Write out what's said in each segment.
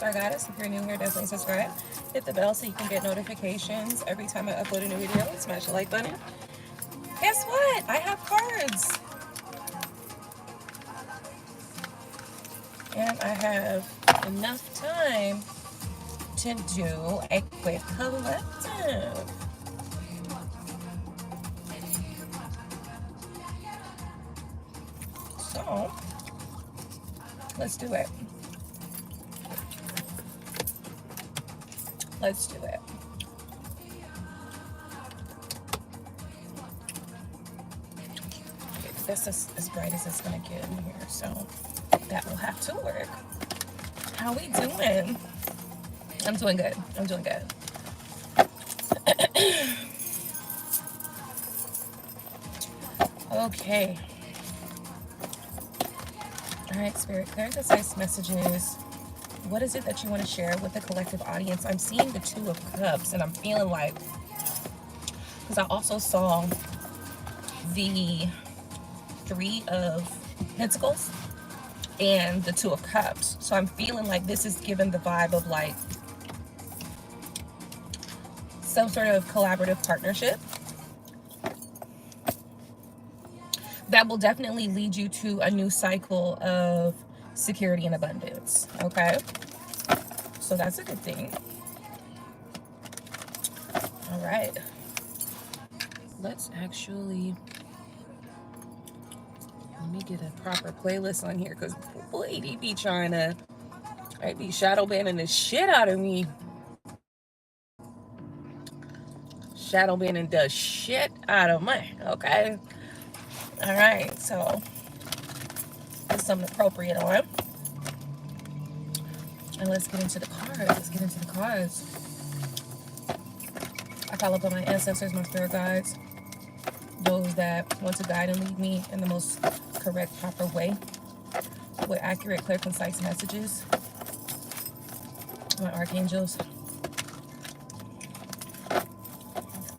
AquaStarGoddess. If you're new here, definitely subscribe. Hit the bell so you can get notifications every time I upload a new video. Smash the like button. Guess what? I have cards. And I have enough time to do a quick collective. So, let's do it. Let's do it. This is as bright as it's gonna get in here, so that will have to work. How we doing? I'm doing good. I'm doing good. Okay. All right, Spirit, clear the concise messages. What is it that you want to share with the collective audience? I'm seeing the Two of Cups, and I'm feeling like, because I also saw the Three of Pentacles and the Two of Cups. So I'm feeling like this is given the vibe of like some sort of collaborative partnership that will definitely lead you to a new cycle of security and abundance. Okay, so that's a good thing. All right, let's actually, let me get a proper playlist on here, because boy, they be trying to, they be shadow banning the shit out of me. Shadow banning the shit out of me. Okay, all right, so put something appropriate on. And let's get into the cards. Let's get into the cards. I call upon my ancestors, my spirit guides, those that want to guide and lead me in the most correct, proper way, with accurate, clear, concise messages. My archangels,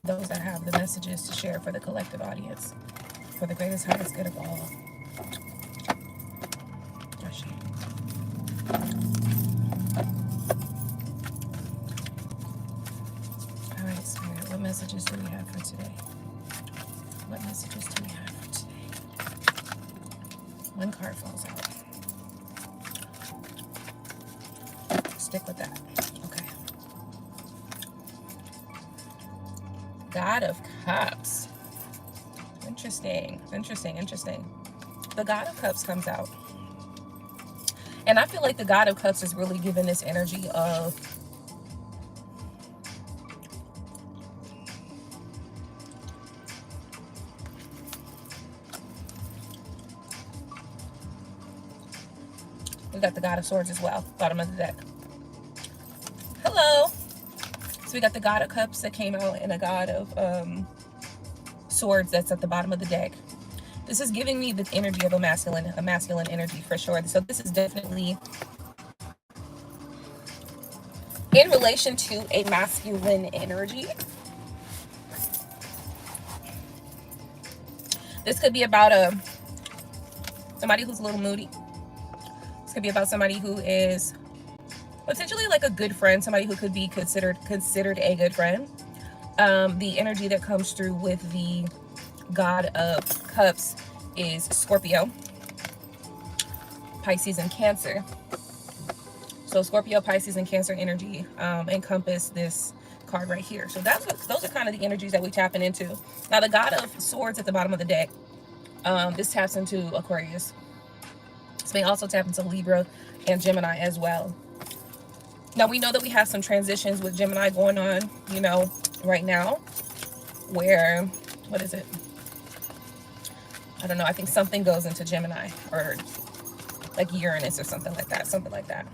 those that have the messages to share for the collective audience, for the greatest, highest good of all. All right, Spirit, what messages do we have for today? What messages do we have for today? One card falls out. Stick with that. Okay. God of Cups. Interesting. Interesting. Interesting. The God of Cups comes out. And I feel like the God of Cups is really giving this energy of we got the God of Swords as well, bottom of the deck. Hello. So we got the God of Cups that came out and a God of Swords that's at the bottom of the deck. This is giving me the energy of a masculine energy for sure. So this is definitely in relation to a masculine energy. This could be about somebody who's a little moody. This could be about somebody who is potentially like a good friend, somebody who could be considered a good friend. The energy that comes through with the God of Cups is Scorpio, Pisces, and Cancer. So Scorpio, Pisces, and Cancer energy encompass this card right here. So those are kind of the energies that we're tapping into. Now the God of Swords at the bottom of the deck, this taps into Aquarius. This may also tap into Libra and Gemini as well. Now we know that we have some transitions with Gemini going on, you know, right now, where, what is it? I don't know. I think something goes into Gemini, or like Uranus or something like that. Something like that.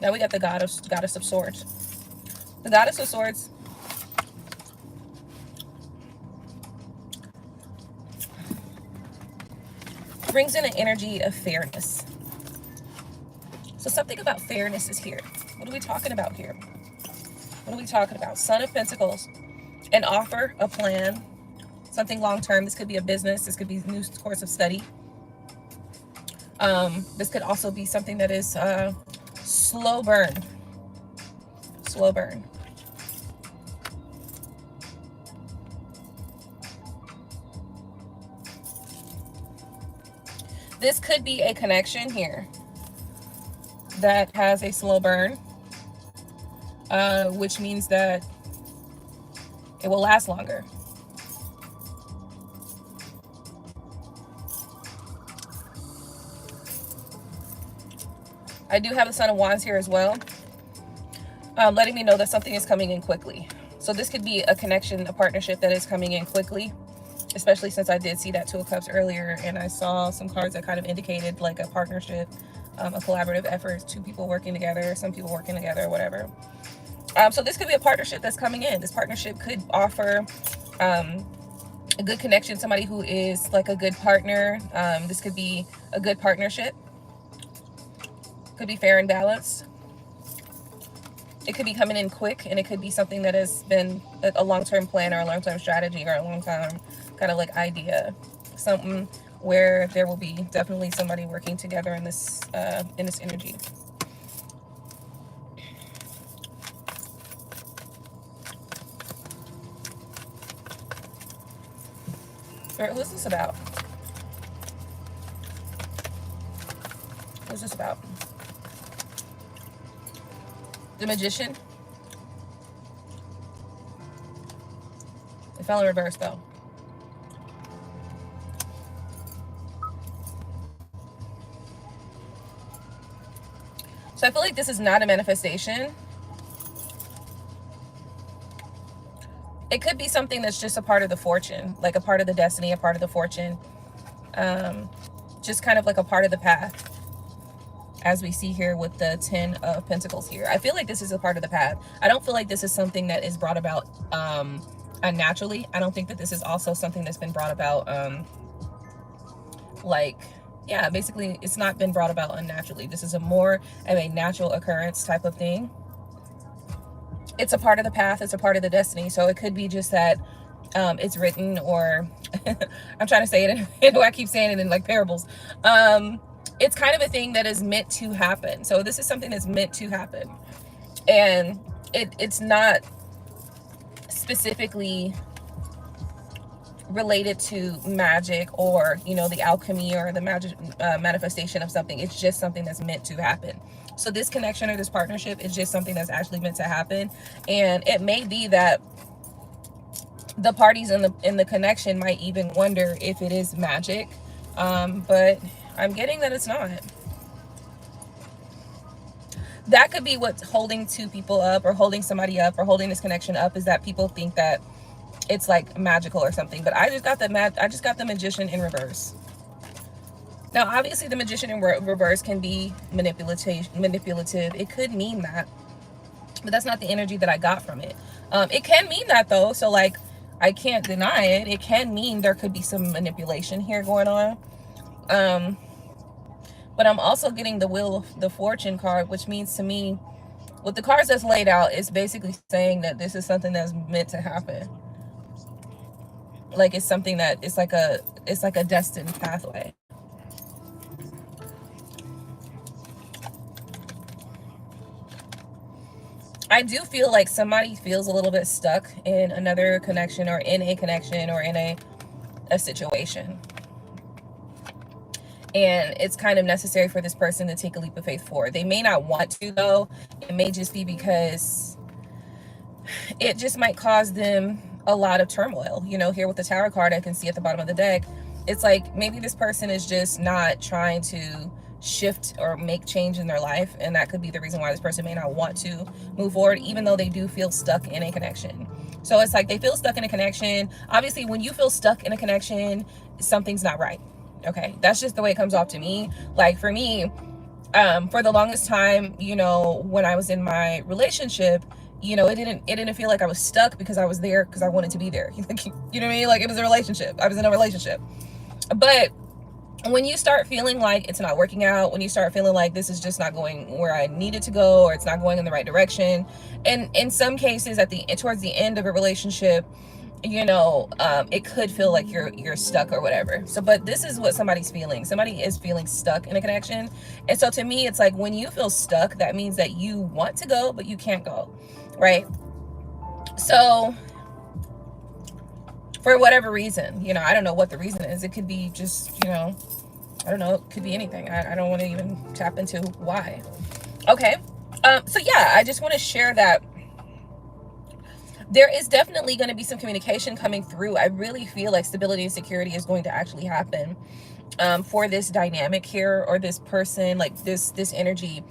Now we got the Goddess of Swords. The Goddess of Swords brings in an energy of fairness. So something about fairness is here. What are we talking about here? What are we talking about? Son of Pentacles, an offer, a plan, something long-term. This could be a business. This could be a new course of study. This could also be something that is Slow burn. Slow burn. This could be a connection here that has a slow burn, which means that it will last longer. I do have the Son of Wands here as well, letting me know that something is coming in quickly. So this could be a connection, a partnership that is coming in quickly, especially since I did see that Two of Cups earlier, and I saw some cards that kind of indicated like a partnership, a collaborative effort, two people working together, some people working together, whatever. So this could be a partnership that's coming in. This partnership could offer a good connection, somebody who is like a good partner. This could be a good partnership. Could be fair and balanced. It could be coming in quick, and it could be something that has been a long-term plan or a long-term strategy or a long-term kind of like idea. Something where there will be definitely somebody working together in this energy. Spirit, who's this about? Who's this about? The Magician. It fell in reverse though. So I feel like this is not a manifestation. It could be something that's just a part of the fortune, like a part of the destiny, a part of the fortune. Just kind of like a part of the path. As we see here with the 10 of Pentacles here. I feel like this is a part of the path. I don't feel like this is something that is brought about unnaturally. I don't think that this is also something that's been brought about yeah, basically it's not been brought about unnaturally. This is a more of a natural occurrence type of thing. It's a part of the path, it's a part of the destiny. So it could be just that it's written, or I'm trying to say it in I keep saying it in like parables. It's kind of a thing that is meant to happen. So this is something that's meant to happen. And it's not specifically related to magic or, you know, the alchemy or the magic manifestation of something. It's just something that's meant to happen. So this connection or this partnership is just something that's actually meant to happen. And it may be that the parties in the connection might even wonder if it is magic. But I'm getting that it's not. That could be what's holding two people up, or holding somebody up, or holding this connection up, is that people think that it's like magical or something. But I just got the Magician in reverse. Now, obviously, the Magician in reverse can be manipulative. It could mean that, but that's not the energy that I got from it. It can mean that though. So like, I can't deny it. It can mean there could be some manipulation here going on. But I'm also getting the Wheel of the Fortune card, which means to me, with the cards that's laid out, it's basically saying that this is something that's meant to happen. Like it's something that it's like a destined pathway. I do feel like somebody feels a little bit stuck in another connection, or in a connection, or in a situation. And it's kind of necessary for this person to take a leap of faith forward. They may not want to though. It may just be because it just might cause them a lot of turmoil. You know, here with the Tower card, I can see at the bottom of the deck, it's like maybe this person is just not trying to shift or make change in their life. And that could be the reason why this person may not want to move forward, even though they do feel stuck in a connection. So it's like they feel stuck in a connection. Obviously, when you feel stuck in a connection, something's not right. Okay, that's just the way it comes off to me. Like for me, for the longest time, you know, when I was in my relationship, you know, it didn't feel like I was stuck because I was there because I wanted to be there. You know what I mean? Like it was a relationship. I was in a relationship. But when you start feeling like it's not working out, when you start feeling like this is just not going where I need it to go, or it's not going in the right direction, and in some cases towards the end of a relationship, you know, it could feel like you're stuck or whatever. So, but this is what somebody's feeling. Somebody is feeling stuck in a connection. And so to me, it's like when you feel stuck, that means that you want to go, but you can't go, right? So for whatever reason, you know, I don't know what the reason is. It could be just, you know, I don't know, it could be anything. I don't want to even tap into why. Okay. So yeah, I just want to share that there is definitely going to be some communication coming through. I really feel like stability and security is going to actually happen for this dynamic here, or this person, like this energy.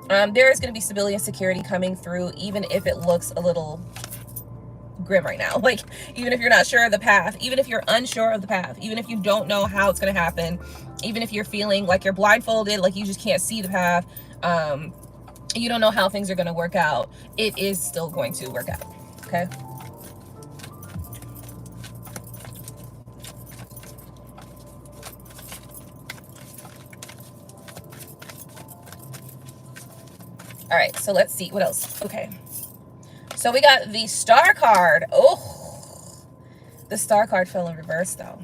There is going to be stability and security coming through, even if it looks a little grim right now. Like, even if you're not sure of the path, even if you're unsure of the path, even if you don't know how it's going to happen, even if you're feeling like you're blindfolded, like you just can't see the path, you don't know how things are going to work out, it is still going to work out. Okay. All right, so let's see what else. Okay, so we got the star card. Oh, the star card fell in reverse though.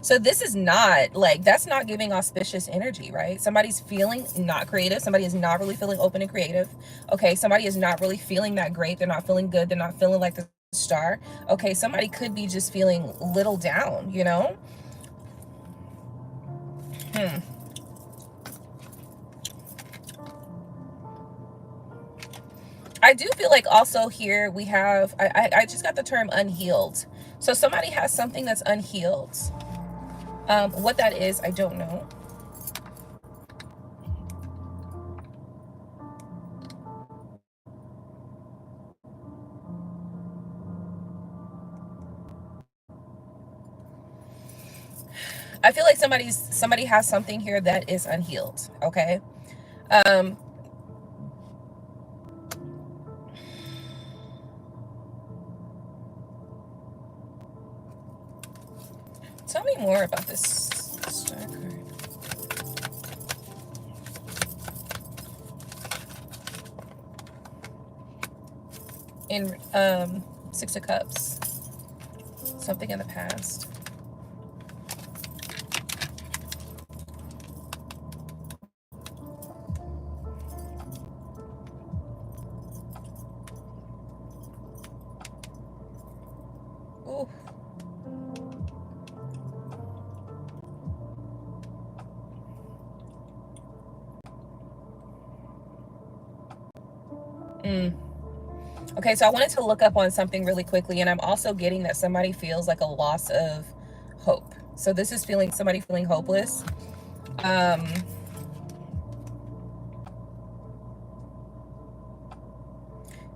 So this is not, like, that's not giving auspicious energy, right? Somebody's feeling not creative. Somebody is not really feeling open and creative. Okay, somebody is not really feeling that great. They're not feeling good. They're not feeling like the star. Okay, somebody could be just feeling little down, you know? I do feel like also here we have, I just got the term unhealed. So somebody has something that's unhealed. What that is, I don't know. I feel like somebody has something here that is unhealed. Okay. Um, Tell me more about this star card. In Six of Cups, something in the past. Ooh. Okay, so I wanted to look up on something really quickly, and I'm also getting that somebody feels like a loss of hope. So this is feeling somebody feeling hopeless. Um,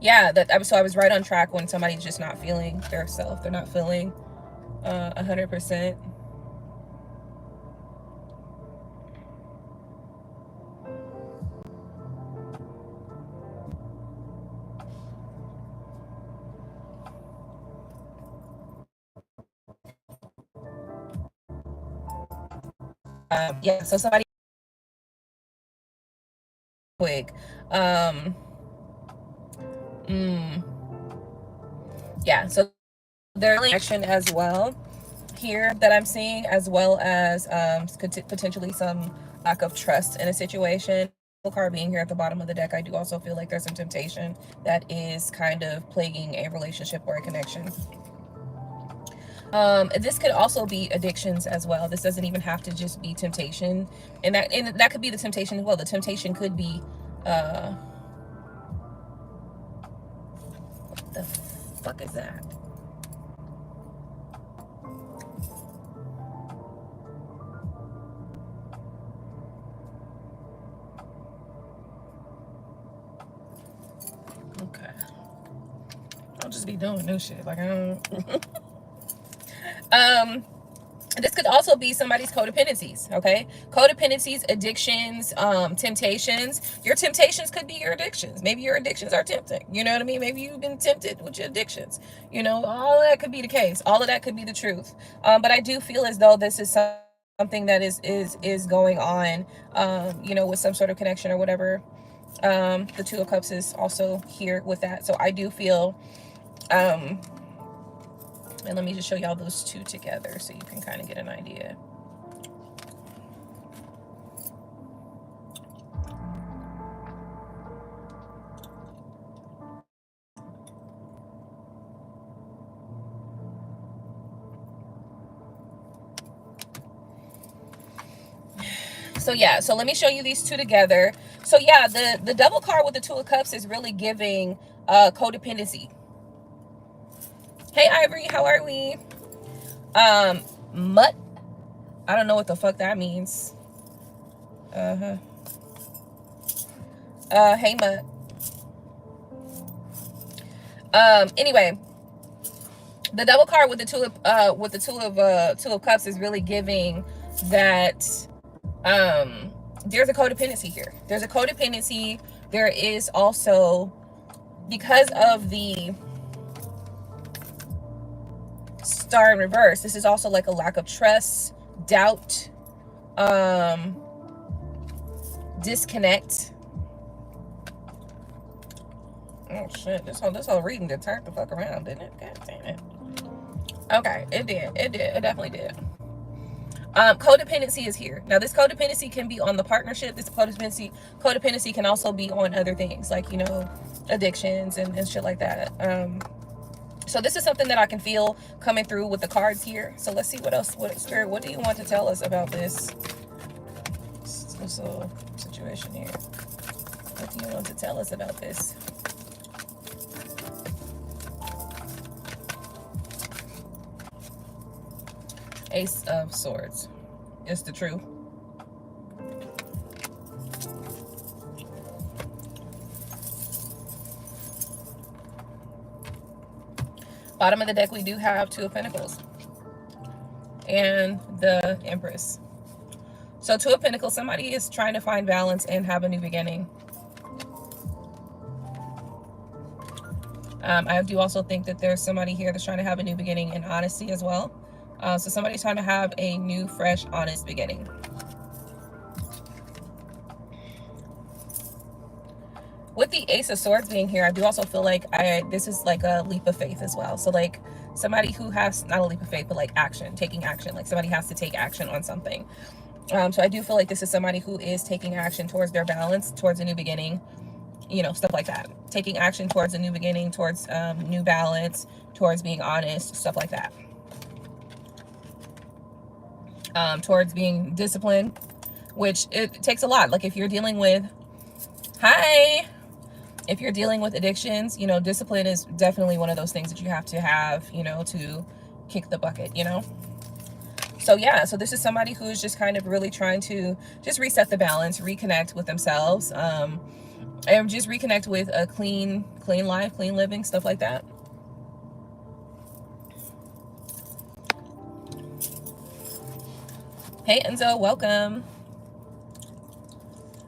yeah, so I was right on track when somebody's just not feeling their self. They're not feeling 100%. Yeah, so somebody quick. Um, mm, yeah, so there's action as well here that I'm seeing, as well as potentially some lack of trust in a situation. The card being here at the bottom of the deck, I do also feel like there's some temptation that is kind of plaguing a relationship or a connection. This could also be addictions as well. This doesn't even have to just be temptation, and that could be the temptation as well. The temptation could be what the fuck is that? Okay, I'll just be doing new shit. Like, I don't. This could also be somebody's codependencies. Okay, codependencies, addictions, temptations. Your temptations could be your addictions. Maybe your addictions are tempting, you know what I mean? Maybe you've been tempted with your addictions, you know. All of that could be the case. All of that could be the truth. But I do feel as though this is something that is going on, you know, with some sort of connection or whatever. The Two of Cups is also here with that. So I do feel And let me just show y'all those two together so you can kind of get an idea. So yeah, so let me show you these two together. So yeah, the Devil card with the Two of Cups is really giving codependency. Hey Ivory, how are we? Mutt. I don't know what the fuck that means. Hey Mutt. Anyway, the Devil card with the two of Cups is really giving that there's a codependency here. There's a codependency. There is also, because of the Star in reverse, this is also like a lack of trust, doubt, disconnect. Oh shit, this whole reading did turn the fuck around, didn't it? God damn it. Okay, it definitely did. Codependency is here. Now this codependency can be on the partnership. This codependency can also be on other things, like, you know, addictions and shit like that. So this is something that I can feel coming through with the cards here. So let's see what else, Spirit, what do you want to tell us about this situation here? What do you want to tell us about this? Ace of Swords. It's the truth. Bottom of the deck, we do have Two of Pentacles and the Empress. So Two of Pentacles, somebody is trying to find balance and have a new beginning. I do also think that there's somebody here that's trying to have a new beginning in honesty as well. So somebody's trying to have a new, fresh, honest beginning. With the Ace of Swords being here, I do also feel like this is like a leap of faith as well. So like somebody who has, not a leap of faith, but like action, taking action. Like somebody has to take action on something. So I do feel like this is somebody who is taking action towards their balance, towards a new beginning, you know, stuff like that. Taking action towards a new beginning, towards new balance, towards being honest, stuff like that. Towards being disciplined, which it takes a lot. Like if you're dealing with, if you're dealing with addictions, you know, discipline is definitely one of those things that you have to have, you know, to kick the bucket, you know. So yeah, so this is somebody who's just kind of really trying to just reset the balance, reconnect with themselves, and just reconnect with a clean life, clean living, stuff like that. Hey Enzo, welcome.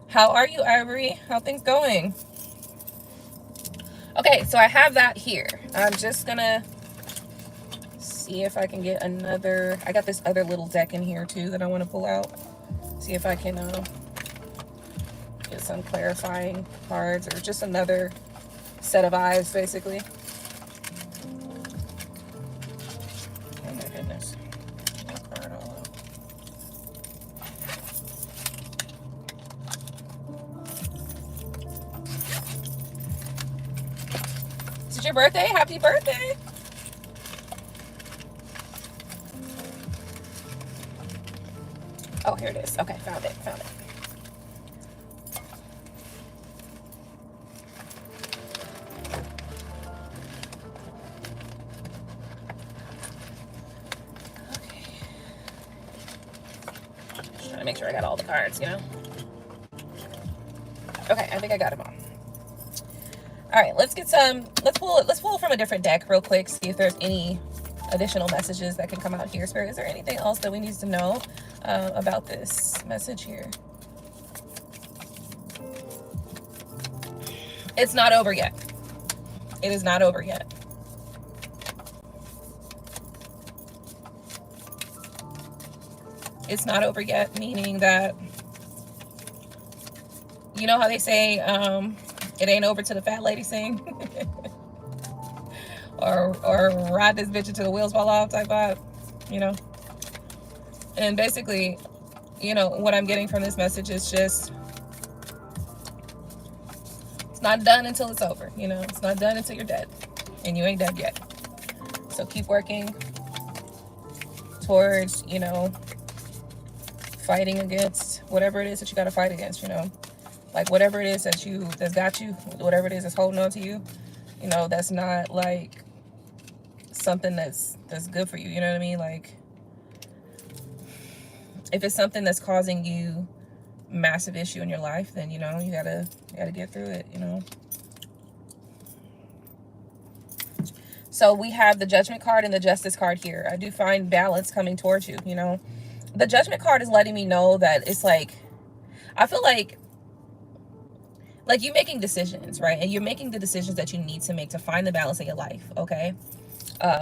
How are you, Ivory? How things going? Okay, so I have that here. I'm just gonna see if I can get another. I got this other little deck in here too that I want to pull out. See if I can get some clarifying cards, or just another set of eyes, basically. Oh my goodness. Card all out. Is it your birthday? Happy birthday! Oh, here it is. Okay, found it. Okay. Just trying to make sure I got all the cards, you know? Okay, I think I got them all. All right, let's pull from a different deck real quick, see if there's any additional messages that can come out here. Spirit, is there anything else that we need to know about this message here? It's not over yet. It is not over yet. It's not over yet, meaning that, you know how they say, it ain't over till the fat lady sing? or ride this bitch until the wheels fall off type vibe, you know. And basically, you know, what I'm getting from this message is just, it's not done until it's over, you know. It's not done until you're dead, and you ain't dead yet. So keep working towards, you know, fighting against whatever it is that you got to fight against, you know. Like whatever it is that's got you, whatever it is that's holding on to you, you know, that's not like something that's good for you, you know what I mean? Like if it's something that's causing you massive issue in your life, then you know you gotta get through it, you know. So we have the Judgment card and the Justice card here. I do find balance coming towards you, you know. The Judgment card is letting me know that it's like, I feel like you're making decisions, right? And you're making the decisions that you need to make to find the balance in your life, okay?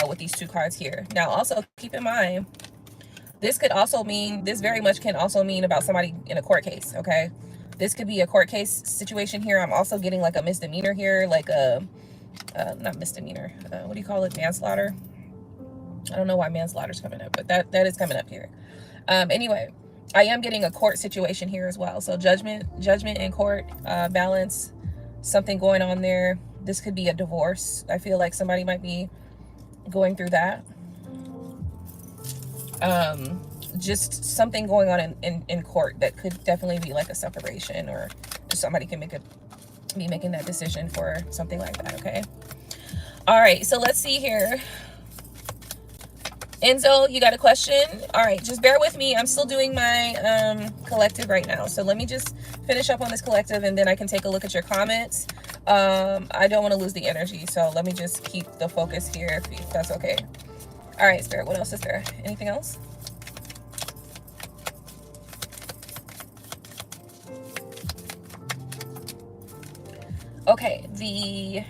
With these two cards here. Now, also keep in mind, this could also mean, this very much can also mean about somebody in a court case, okay? This could be a court case situation here. I'm also getting like a misdemeanor here, like a, not misdemeanor, what do you call it? Manslaughter. I don't know why manslaughter's coming up, but that is coming up here. Anyway, I am getting a court situation here as well. So judgment in court, balance, something going on there. This could be a divorce. I feel like somebody might be going through that. Just something going on in court that could definitely be like a separation, or just somebody can be making that decision for something like that, okay? All right, so let's see here. Enzo, you got a question? All right, just bear with me. I'm still doing my collective right now. So let me just finish up on this collective, and then I can take a look at your comments. I don't want to lose the energy, so let me just keep the focus here if that's okay. All right, Spirit, what else is there? Anything else? Okay, the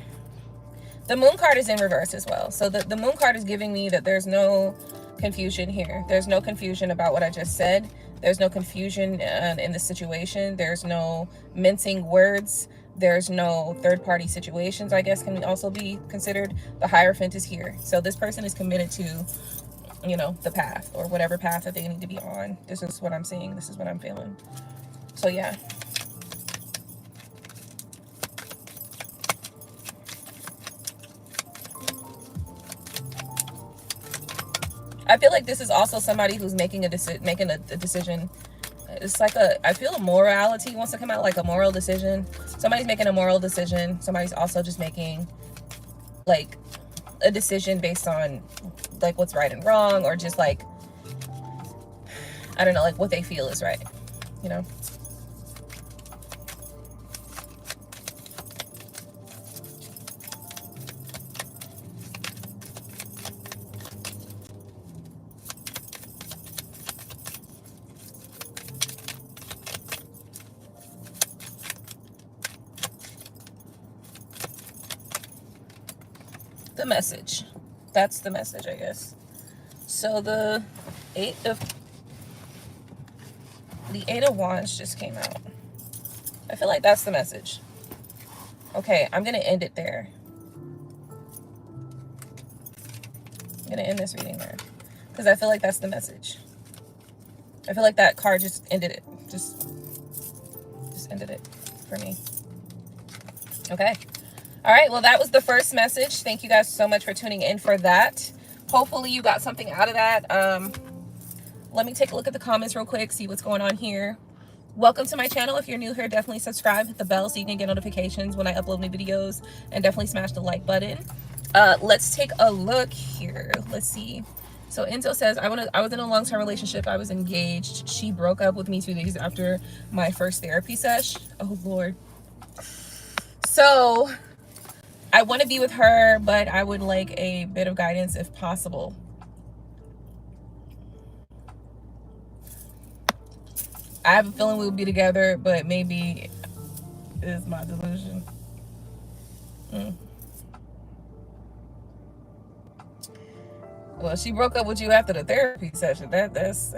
Moon card is in reverse as well. So the Moon card is giving me that there's no confusion here. There's no confusion about what I just said. There's no confusion in the situation. There's no mincing words. There's no third-party situations, I guess, can also be considered. The Hierophant is here. So this person is committed to, you know, the path, or whatever path that they need to be on. This is what I'm seeing. This is what I'm feeling. So yeah. I feel like this is also somebody who's making a decision. It's like I feel a morality wants to come out, like a moral decision. Somebody's making a moral decision. Somebody's also just making like a decision based on like what's right and wrong, or just like, I don't know, like what they feel is right, you know. The message, that's the message, I guess. So the Eight of Wands just came out. I feel like that's the message. Okay, I'm gonna end it there. I'm gonna end this reading there, because I feel like that's the message. I feel like that card just ended it. Just ended it for me. Okay. All right, well, that was the first message. Thank you guys so much for tuning in for that. Hopefully you got something out of that. Let me take a look at the comments real quick, see what's going on here. Welcome to my channel. If you're new here, definitely subscribe, hit the bell so you can get notifications when I upload new videos, and definitely smash the like button. Let's take a look here. Let's see. So Enzo says, I was in a long-term relationship. I was engaged. She broke up with me 2 days after my first therapy sesh. Oh, Lord. So I want to be with her, but I would like a bit of guidance if possible. I have a feeling we'll be together, but maybe it's my delusion. Well, she broke up with you after the therapy session. That's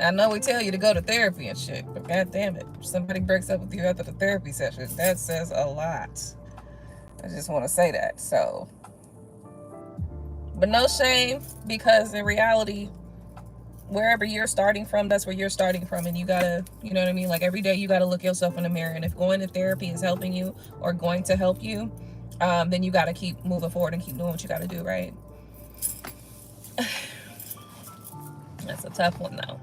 I know we tell you to go to therapy and shit, but god damn it, if somebody breaks up with you after the therapy session, that says a lot. I just want to say that. So, but no shame, because in reality, wherever you're starting from, that's where you're starting from, and you gotta, you know what I mean, like every day you gotta look yourself in the mirror, and if going to therapy is helping you or going to help you, then you gotta keep moving forward and keep doing what you gotta do, right? That's a tough one though.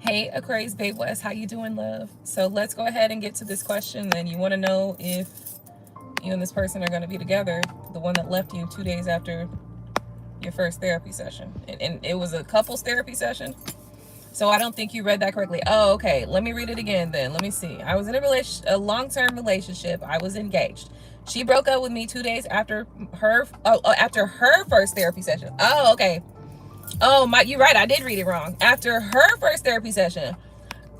Hey, Aquarius Babe West, how you doing, love? So let's go ahead and get to this question. And you want to know if you and this person are going to be together, the one that left you 2 days after your first therapy session. And it was a couples therapy session. So I don't think you read that correctly. Oh, okay. Let me read it again then. Let me see. I was in a long-term relationship. I was engaged. She broke up with me 2 days after her first therapy session. Oh, okay. Oh, you're right. I did read it wrong. After her first therapy session,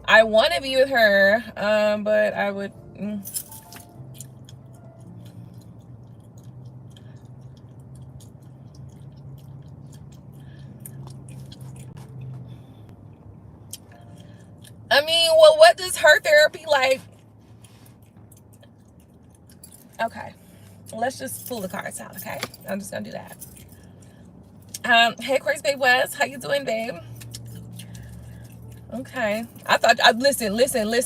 I want to be with her, but I would. I mean, well, what does her therapy like? Okay, let's just pull the cards out. Okay, I'm just gonna do that. Hey, Aquarius Babe West, how you doing, babe? Okay, I thought, listen,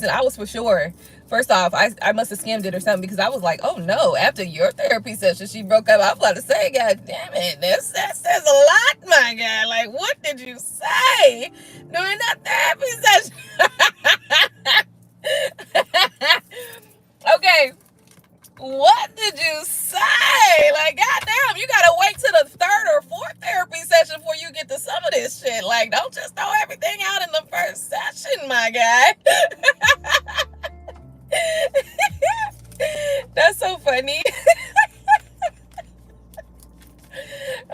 I was for sure. First off, I must have skimmed it or something, because I was like, oh no, after your therapy session, she broke up. I was about to say, god damn it, that says a lot, my guy. Like, what did you say during that therapy session? Okay. What did you say? Like, goddamn, you gotta wait till the third or fourth therapy session before you get to some of this shit. Like, don't just throw everything out in the first session, my guy. That's so funny.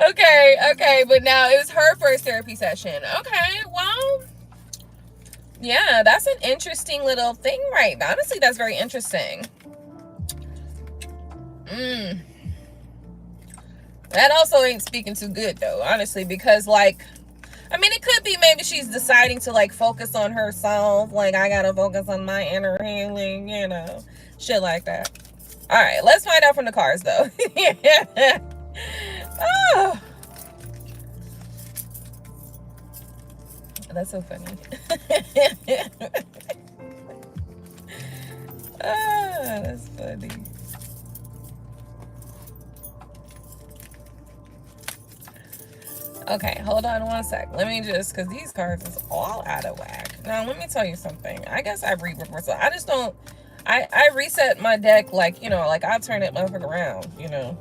Okay, but now it was her first therapy session. Okay, well, yeah, that's an interesting little thing, right? Honestly, that's very interesting. That also ain't speaking too good though, honestly, because like, I mean, it could be maybe she's deciding to like focus on herself, like I gotta focus on my inner healing, you know, shit like that. All right, let's find out from the cards though. Oh, that's so funny. Ah, that's funny. Okay, hold on one sec. Let me just, because these cards is all out of whack. Now, let me tell you something. I guess I read reversal. I just don't, I reset my deck like, you know, like I'll turn it motherfucker around, you know.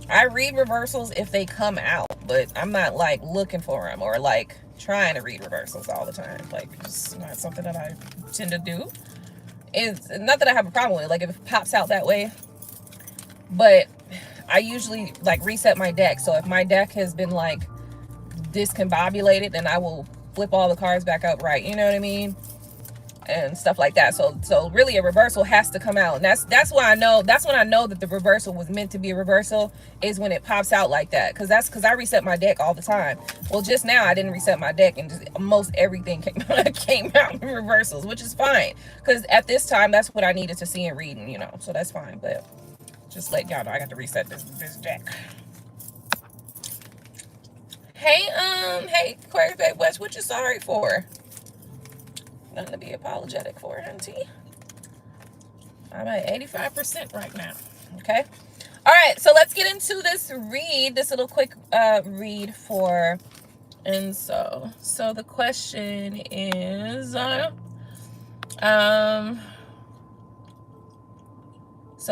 I read reversals if they come out, but I'm not like looking for them or like trying to read reversals all the time. Like, it's not something that I tend to do. It's not that I have a problem with it, like if it pops out that way, but I usually like reset my deck. So if my deck has been like discombobulated, then I will flip all the cards back up right, you know what I mean, and stuff like that. So really a reversal has to come out, and that's why I know, that's when I know that the reversal was meant to be a reversal, is when it pops out like that, because I reset my deck all the time. Well, just now I didn't reset my deck, and just most everything came out in reversals, which is fine, because at this time that's what I needed to see and reading, you know, so that's fine. But just let y'all know I got to reset this deck. Hey, Aquarius Babe West, what you sorry for? Nothing to be apologetic for, auntie. I'm at 85% right now. Okay. All right, so let's get into this read, this little quick read for Enzo. So the question is, so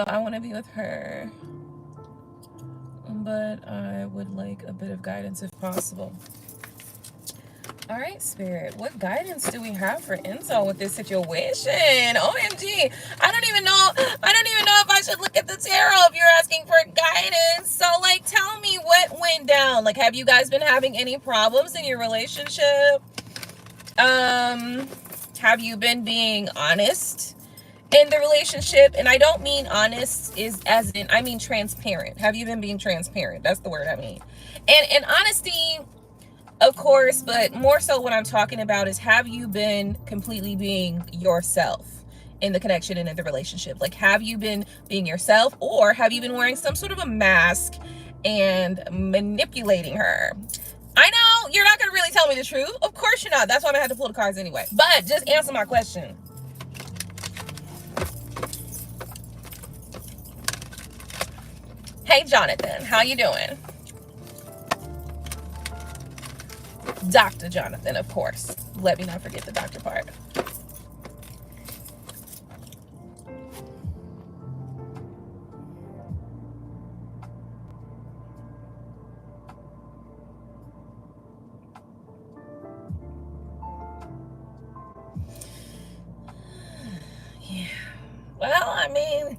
I want to be with her, but I would like a bit of guidance if possible. All right, Spirit, what guidance do we have for Enzo with this situation? OMG, I don't even know if I should look at the tarot if you're asking for guidance. So, like, tell me what went down. Like, have you guys been having any problems in your relationship? Have you been being honest in the relationship? And I don't mean honest I mean transparent. Have you been being transparent? That's the word I mean. And honesty, Of course, but more so what I'm talking about is, have you been completely being yourself in the connection and in the relationship? Like, have you been being yourself, or have you been wearing some sort of a mask and manipulating her? I know you're not going to really tell me the truth. Of course you're not. That's why I had to pull the cards anyway. But just answer my question. Hey, Jonathan, how you doing? Dr. Jonathan, of course. Let me not forget the doctor part. Yeah. Well, I mean,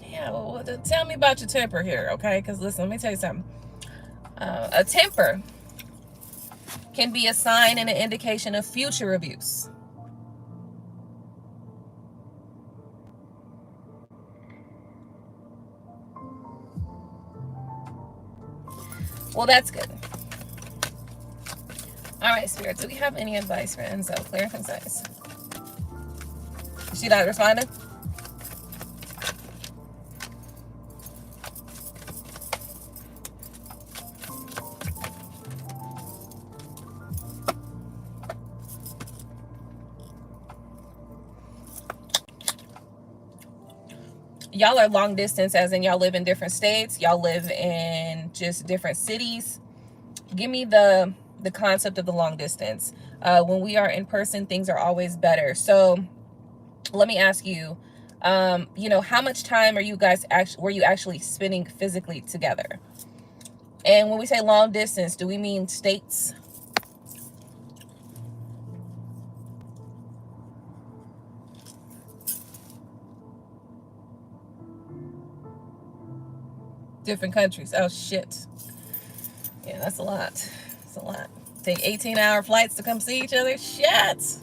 yeah, well, tell me about your temper here, okay? Because listen, let me tell you something. A temper can be a sign and an indication of future abuse. Well, that's good. All right, Spirit, do we have any advice for Enzo? Clear and concise. Is she not responding? Y'all are long distance, as in y'all live in different states. Y'all live in just different cities. Give me the concept of the long distance. When we are in person, things are always better. So let me ask you, you know, how much time are you guys were you actually spending physically together? And when we say long distance, do we mean states? Different countries. Oh shit. Yeah, that's a lot. That's a lot. Take 18-hour flights to come see each other. Shit.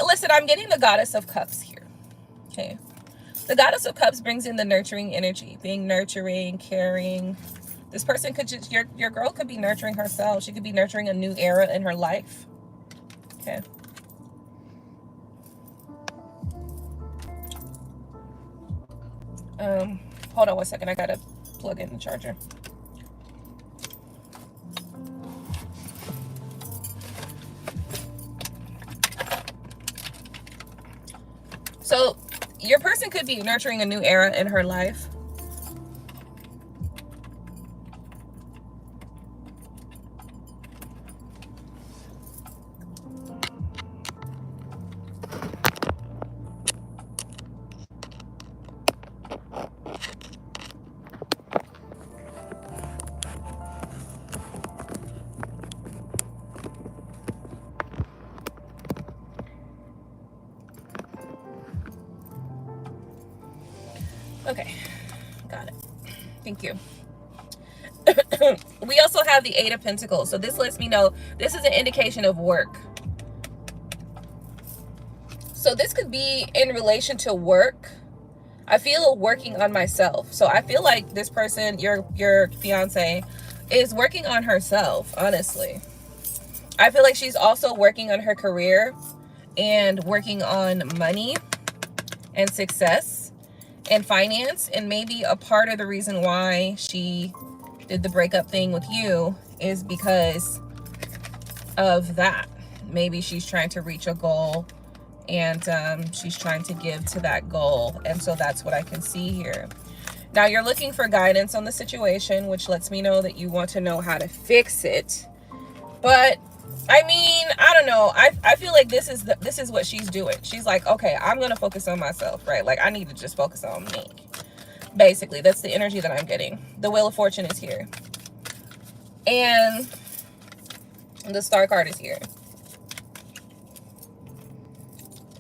Listen, I'm getting the Goddess of Cups here. Okay. The Goddess of Cups brings in the nurturing energy, being nurturing, caring. This person could just, your girl could be nurturing herself. She could be nurturing a new era in her life. Okay. Hold on one second. I gotta plug in the charger. So your person could be nurturing a new era in her life. Okay, got it. Thank you. We also have the Eight of Pentacles. So this lets me know this is an indication of work. So this could be in relation to work. I feel working on myself. So I feel like this person, your fiance, is working on herself, honestly. I feel like she's also working on her career and working on money and success and finance. And maybe a part of the reason why she did the breakup thing with you is because of that. Maybe she's trying to reach a goal and she's trying to give to that goal. And so that's what I can see here. Now you're looking for guidance on the situation, which lets me know that you want to know how to fix it. But I mean, I don't know. I feel like this is what she's doing. She's like, okay, I'm gonna focus on myself, right? Like I need to just focus on me. Basically, that's the energy that I'm getting. The Wheel of Fortune is here. And the Star card is here.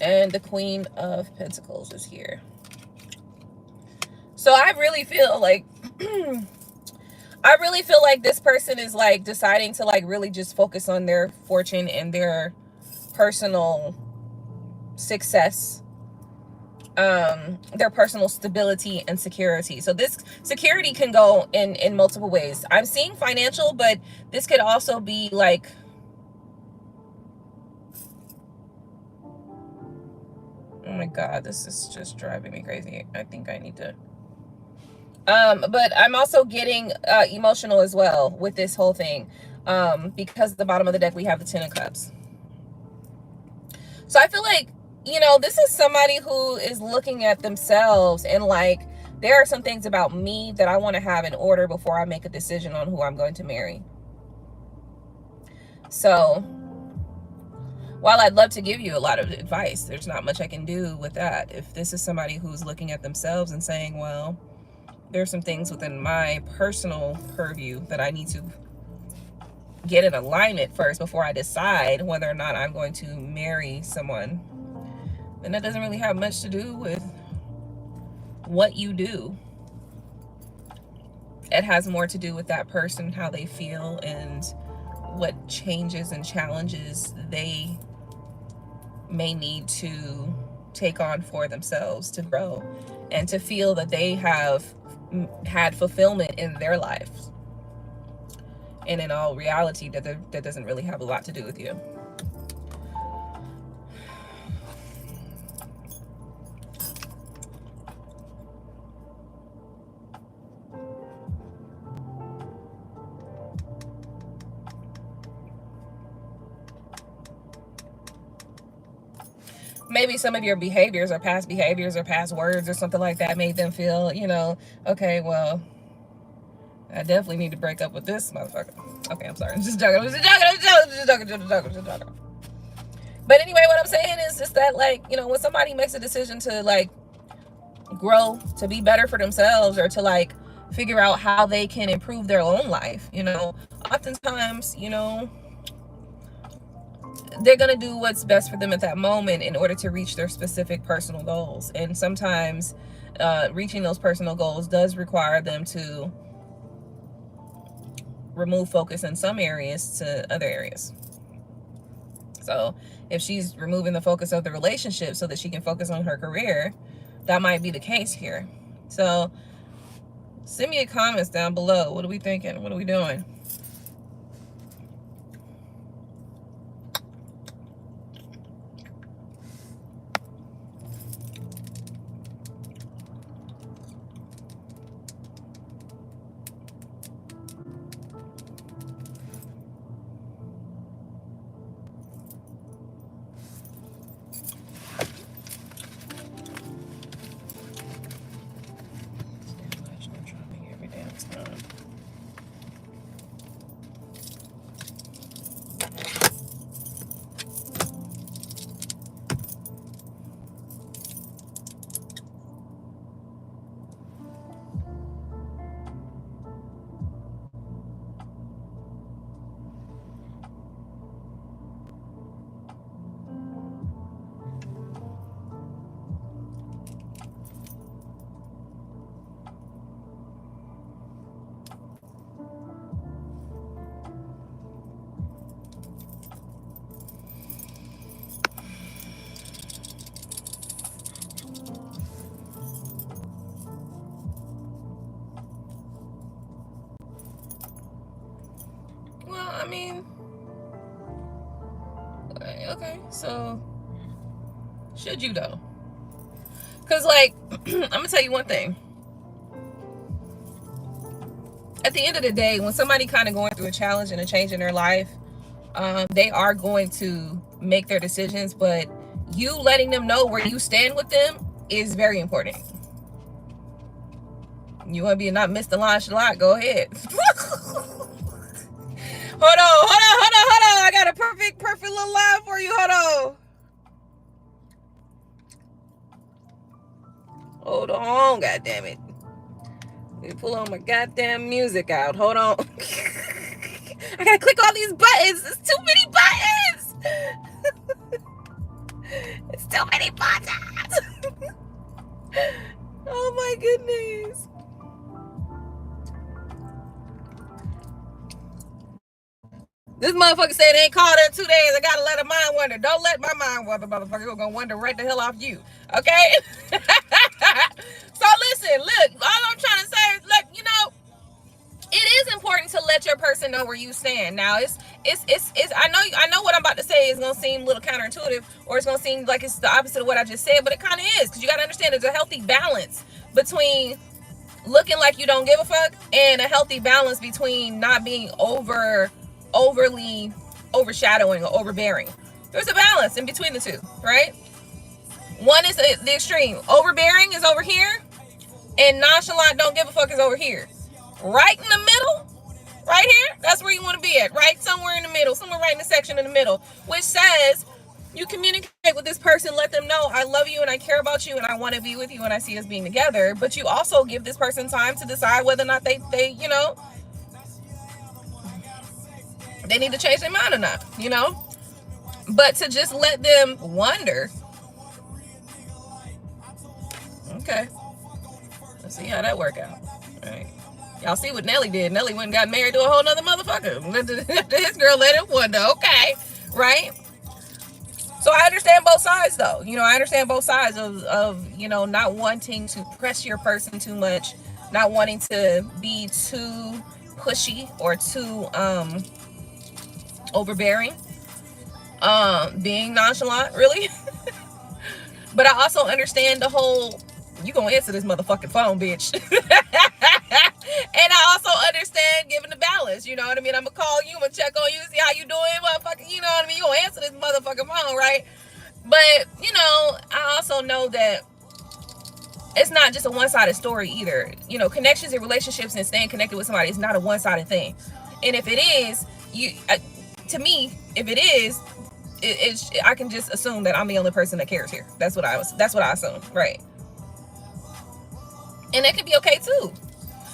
And the Queen of Pentacles is here. So I really feel like this person is like deciding to like really just focus on their fortune and their personal success their personal stability and security. So this security can go in multiple ways. I'm seeing financial, but this could also be like, oh my God, this is just driving me crazy. I think I need to, but I'm also getting emotional as well with this whole thing, because at the bottom of the deck we have the Ten of Cups. So I feel like, you know, this is somebody who is looking at themselves and like, there are some things about me that I want to have in order before I make a decision on who I'm going to marry. So while I'd love to give you a lot of advice, there's not much I can do with that. If this is somebody who's looking at themselves and saying, well, there's some things within my personal purview that I need to get in alignment first before I decide whether or not I'm going to marry someone, then that doesn't really have much to do with what you do. It has more to do with that person, how they feel, and what changes and challenges they may need to take on for themselves to grow and to feel that they have had fulfillment in their lives. And in all reality, that doesn't really have a lot to do with you. Maybe some of your behaviors or past words or something like that made them feel, you know, okay, well, I definitely need to break up with this motherfucker. Okay, I'm sorry. I'm just joking. But anyway, what I'm saying is just that, like, you know, when somebody makes a decision to, like, grow, to be better for themselves, or to, like, figure out how they can improve their own life, you know, oftentimes, you know, they're going to do what's best for them at that moment in order to reach their specific personal goals. And sometimes reaching those personal goals does require them to remove focus in some areas to other areas. So if she's removing the focus of the relationship so that she can focus on her career, that might be the case here. So send me a comments down below. What are we thinking? What are we doing? I mean, okay, so should you though? Because, like, I'm gonna tell you one thing. At the end of the day, when somebody kind of going through a challenge and a change in their life, they are going to make their decisions, but you letting them know where you stand with them is very important. You want to be not Mr. Nonchalant? Go ahead. Hold on. I got a perfect little line for you. Hold on, goddamn it. Let me pull all my goddamn music out. Hold on. I gotta click all these buttons. It's too many buttons. It's too many buttons. Oh my goodness. This This motherfucker said ain't called in 2 days. I gotta let a mind wander. Don't let my mind wander, motherfucker. We're gonna wonder right the hell off you. Okay? So listen, look, all I'm trying to say is, look, you know, it is important to let your person know where you stand. Now, it's I know what I'm about to say is gonna seem a little counterintuitive, or it's gonna seem like it's the opposite of what I just said, but it kind of is, because you gotta understand there's a healthy balance between looking like you don't give a fuck and a healthy balance between not being overly overshadowing or overbearing. There's a balance in between the two, right? One is the extreme. Overbearing is over here, and nonchalant, don't give a fuck is over here. Right in the middle, right here, that's where you want to be at, right? Somewhere in the middle, somewhere right in the section in the middle, which says you communicate with this person, let them know I love you and I care about you and I want to be with you and I see us being together. But you also give this person time to decide whether or not they you know, they need to change their mind or not, you know. But to just let them wonder. Okay, let's see how that work out. All right, y'all see what Nelly did. Nelly went and got married to a whole nother motherfucker. His girl let him wonder. Okay, right? So I understand both sides, though. You know, I understand both sides of you know, not wanting to press your person too much, not wanting to be too pushy or too overbearing, being nonchalant, really. But I also understand the whole, you gonna answer this motherfucking phone, bitch. And I also understand giving the balance, you know what I mean? I'm gonna call you, I'm gonna check on you, see how you doing, motherfucker, you know what I mean? You gonna answer this motherfucking phone, right? But, you know, I also know that it's not just a one-sided story either. You know, connections and relationships and staying connected with somebody is not a one-sided thing. And if it is, to me, if it is, I can just assume that I'm the only person that cares here. That's what I assume, right? And that could be okay too,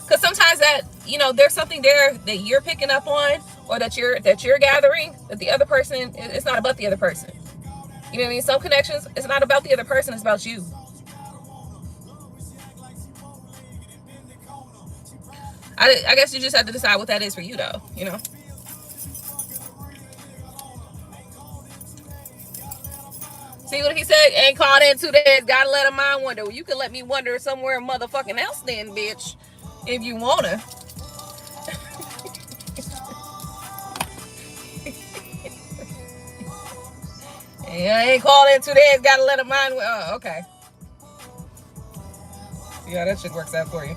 because sometimes that, you know, there's something there that you're picking up on, or that you're gathering, that the other person, it's not about the other person. You know what I mean? Some connections, it's not about the other person, it's about you. I guess you just have to decide what that is for you, though, you know? See what he said? Ain't called in 2 days, gotta let a mind wonder. Well, you can let me wonder somewhere motherfucking else then, bitch, if you wanna. Yeah, I ain't called in 2 days, gotta let a mind wonder. Oh, okay. Yeah, that shit works out for you.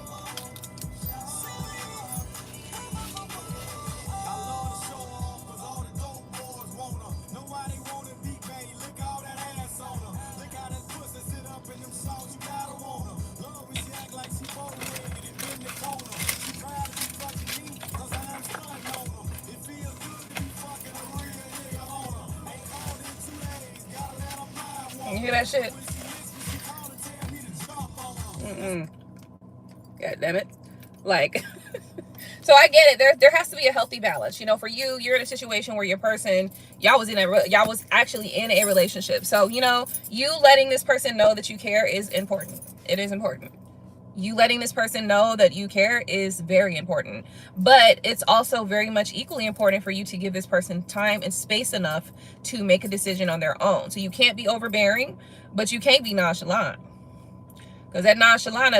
You hear that shit? God damn it. Like, so I get it. There has to be a healthy balance. You know, for you, you're in a situation where your person, y'all was actually in a relationship. So, you know, you letting this person know that you care is important. It is important. You letting this person know that you care is very important. But it's also very much equally important for you to give this person time and space enough to make a decision on their own. So you can't be overbearing, but you can't be nonchalant. Because that nonchalant,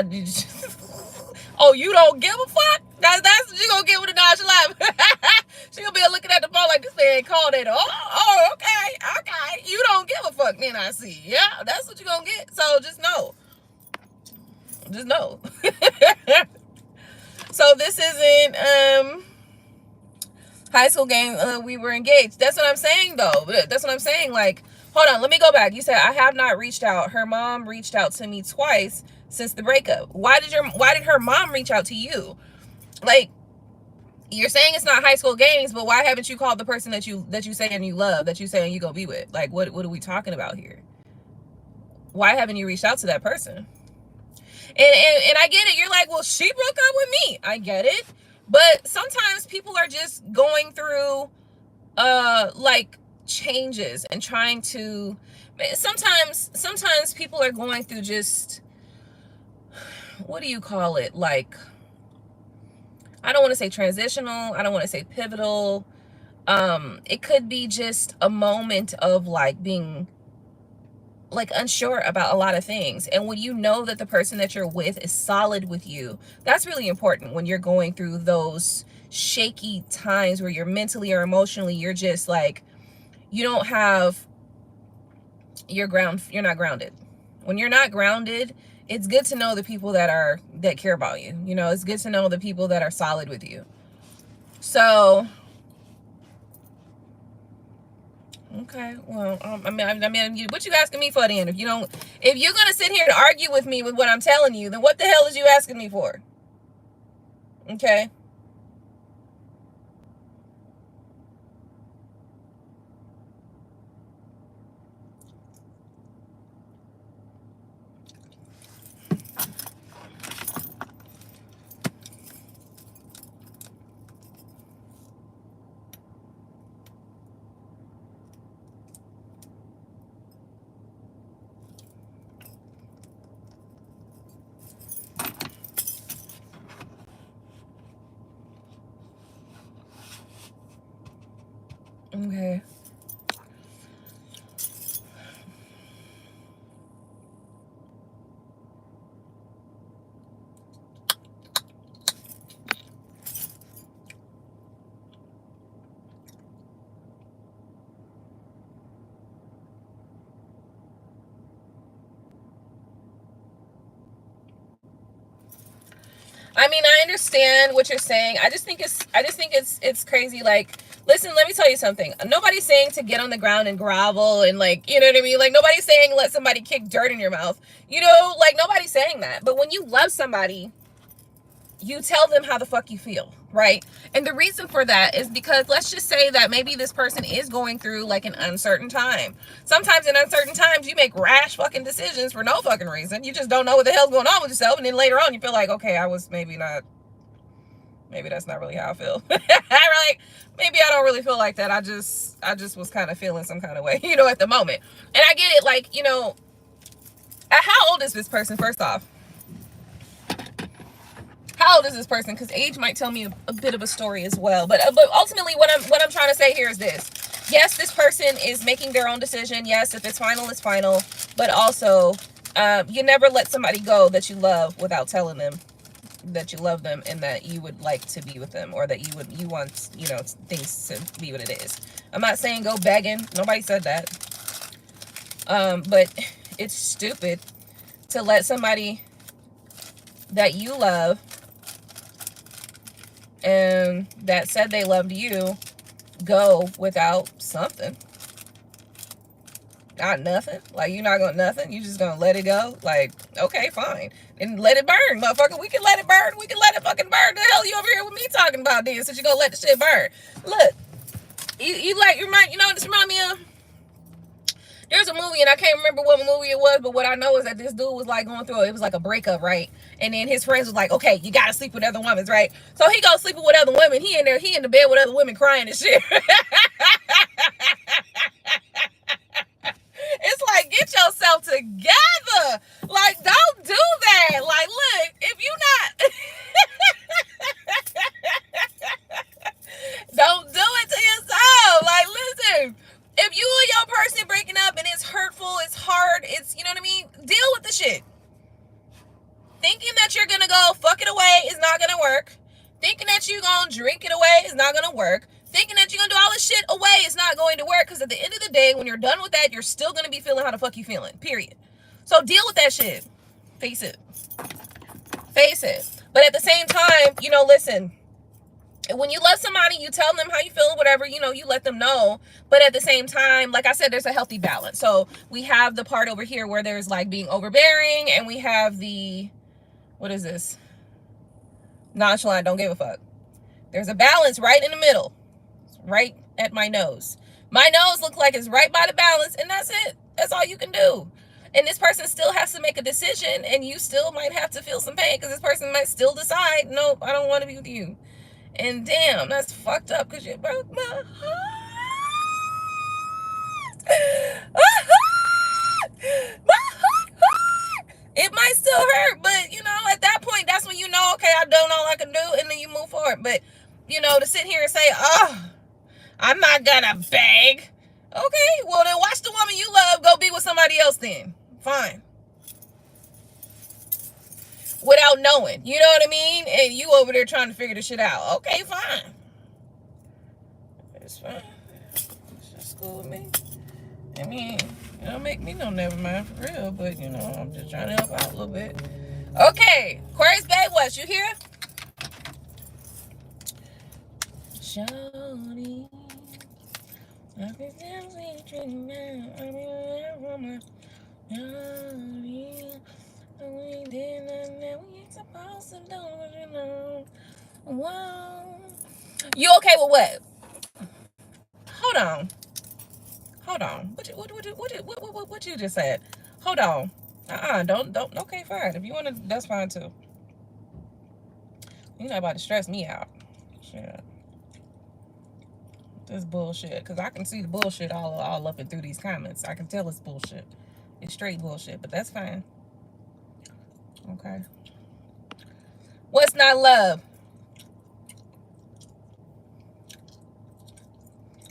oh, you don't give a fuck? That's what you gonna get with a nonchalant. She gonna be looking at the phone like, this man called it. Oh, okay. You don't give a fuck, then I see. Yeah, that's what you gonna get. So just know. Just know. So this isn't high school game. We were engaged. That's what I'm saying, though. That's what I'm saying. Like, hold on, let me go back. You said I have not reached out. Her mom reached out to me twice since the breakup. Why did her mom reach out to you? Like, you're saying it's not high school games, but why haven't you called the person that you say and you love, that you say and you go be with? Like, what are we talking about here? Why haven't you reached out to that person? And I get it. You're like, well, she broke up with me. I get it. But sometimes people are just going through like changes and trying to, sometimes people are going through just, what do you call it? Like, I don't want to say transitional, I don't want to say pivotal, It could be just a moment of like being like unsure about a lot of things. And when you know that the person that you're with is solid with you, that's really important when you're going through those shaky times where you're mentally or emotionally, you're just like, you don't have your ground, you're not grounded. When you're not grounded, it's good to know the people that care about you. You know, it's good to know the people that are solid with you. So okay, well, I mean, what you asking me for then? If you're gonna sit here and argue with me with what I'm telling you, then what the hell is you asking me for? Okay. Okay. I mean, I understand what you're saying. I just think it's crazy. Like, listen, let me tell you something. Nobody's saying to get on the ground and grovel and like, you know what I mean? Like, nobody's saying let somebody kick dirt in your mouth. You know, like nobody's saying that. But when you love somebody, you tell them how the fuck you feel, right? And the reason for that is because let's just say that maybe this person is going through like an uncertain time. Sometimes in uncertain times you make rash fucking decisions for no fucking reason. You just don't know what the hell's going on with yourself, and then later on you feel like, okay, maybe that's not really how I feel. Like, maybe I don't really feel like that. I just was kind of feeling some kind of way, you know, at the moment. And I get it, like, you know, how old is this person, first off? How old is this person? Because age might tell me a bit of a story as well. But ultimately, what I'm trying to say here is this: yes, this person is making their own decision. Yes, if it's final, it's final. But also, you never let somebody go that you love without telling them that you love them and that you would like to be with them, or that you want, you know, things to be what it is. I'm not saying go begging. Nobody said that. But it's stupid to let somebody that you love and that said they loved you go without something. Not nothing. Like, you're not gonna nothing. You just gonna let it go. Like, okay, fine. And let it burn, motherfucker. We can let it burn. We can let it fucking burn. The hell you over here with me talking about this? Since you gonna let the shit burn. Look, you know, this remind me of, there's a movie, and I can't remember what movie it was, but what I know is that this dude was like going through, it was like a breakup, right? And then his friends was like, okay, you gotta sleep with other women, right? So he goes sleeping with other women. He in the bed with other women crying and shit. It's like, get yourself together. Like, don't do that. Like, look, if you not don't do it to yourself. Like, listen, if you and your person breaking up and it's hurtful, it's hard, it's, you know what I mean? Deal with the shit. Thinking that you're gonna go fuck it away is not gonna work. Thinking that you're gonna drink it away is not gonna work. Thinking that you're gonna do all this shit away is not going to work, because at the end of the day, when you're done with that, you're still gonna be feeling how the fuck you feeling, period. So deal with that shit. Face it. Face it. But at the same time, you know, listen, when you love somebody, you tell them how you feel, whatever, you know, you let them know. But at the same time, like I said, there's a healthy balance. So we have the part over here where there's like being overbearing, and we have the, what is this? Nonchalant, don't give a fuck. There's a balance right in the middle. It's right at my nose. My nose looks like it's right by the balance, and that's it. That's all you can do. And this person still has to make a decision, and you still might have to feel some pain, because this person might still decide, nope, I don't want to be with you. And damn, that's fucked up, because you broke my heart. My heart. It might still hurt, but you know, at that point, that's when you know, okay, I've done all I can do, and then you move forward. But you know, to sit here and say, oh, I'm not gonna beg. Okay, well then watch the woman you love go be with somebody else then. Fine. Without knowing. You know what I mean? And you over there trying to figure this shit out. Okay, fine. It's fine. It's just cool with me. I mean, it don't make me no never mind for real, but you know, I'm just trying to help out a little bit. Okay, Aquarius Bay, what you hear? Shawty, I can tell me treating me. I mean, we did not know we ain't supposed to do it, you know. Wow. You okay with what? Hold on. What you just said? Hold on. Don't. Okay, fine. If you want to, that's fine too. You're not about to stress me out. Shit. This bullshit. Because I can see the bullshit all up and through these comments. I can tell it's bullshit. It's straight bullshit, but that's fine. Okay. What's not love?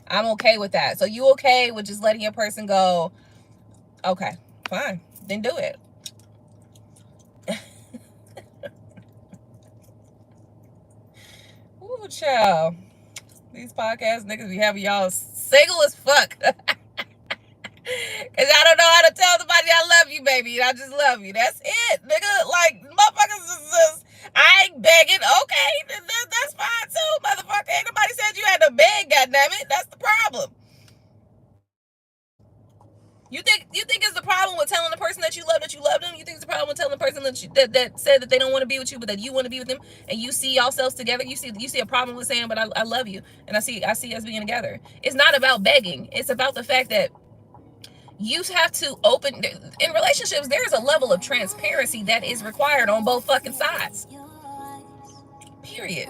I'm okay with that. So you okay with just letting your person go? Okay, fine. Then do it. Ooh, child. These podcast niggas be having y'all single as fuck. Cause I don't know how to tell somebody I love you, baby. I just love you. That's it, nigga. Like, motherfuckers is just, I ain't begging. Okay, that's fine too, motherfucker. Ain't nobody said you had to beg, goddammit. That's the problem. You think it's the problem with telling the person that you love them? You think it's the problem with telling the person that said that they don't want to be with you, but that you want to be with them, and you see yourselves together? You see a problem with saying, but I love you, and I see us being together. It's not about begging. It's about the fact that you have to open, in relationships, there's a level of transparency that is required on both fucking sides. Period.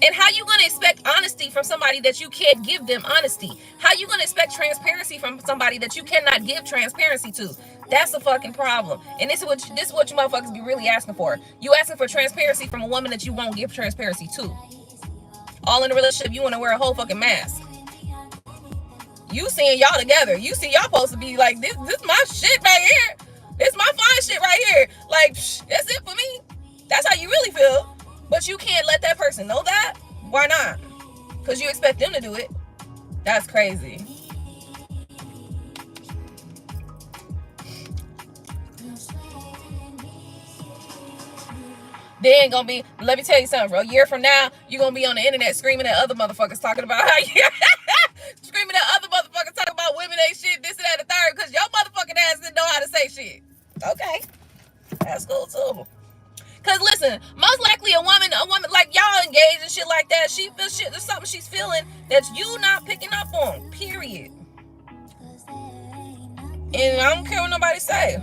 And how you gonna expect honesty from somebody that you can't give them honesty? How you gonna expect transparency from somebody that you cannot give transparency to? That's the fucking problem. And this is what you motherfuckers be really asking for. You asking for transparency from a woman that you won't give transparency to. All in a relationship, you want to wear a whole fucking mask. You seeing y'all together. You see y'all supposed to be like, this my shit right here. This my fine shit right here. Like, that's it for me. That's how you really feel. But you can't let that person know that. Why not? Because you expect them to do it. That's crazy. They ain't gonna be, let me tell you something, bro. A year from now, you're gonna be on the internet screaming at other motherfuckers talking about how you screaming at other motherfuckers talking about women ain't shit, this and that and the third, because your motherfucking ass didn't know how to say shit. Okay. That's cool too. Cause listen, most likely a woman like y'all engaged and shit like that, she feels shit. There's something she's feeling that you not picking up on. Period. And I don't care what nobody say.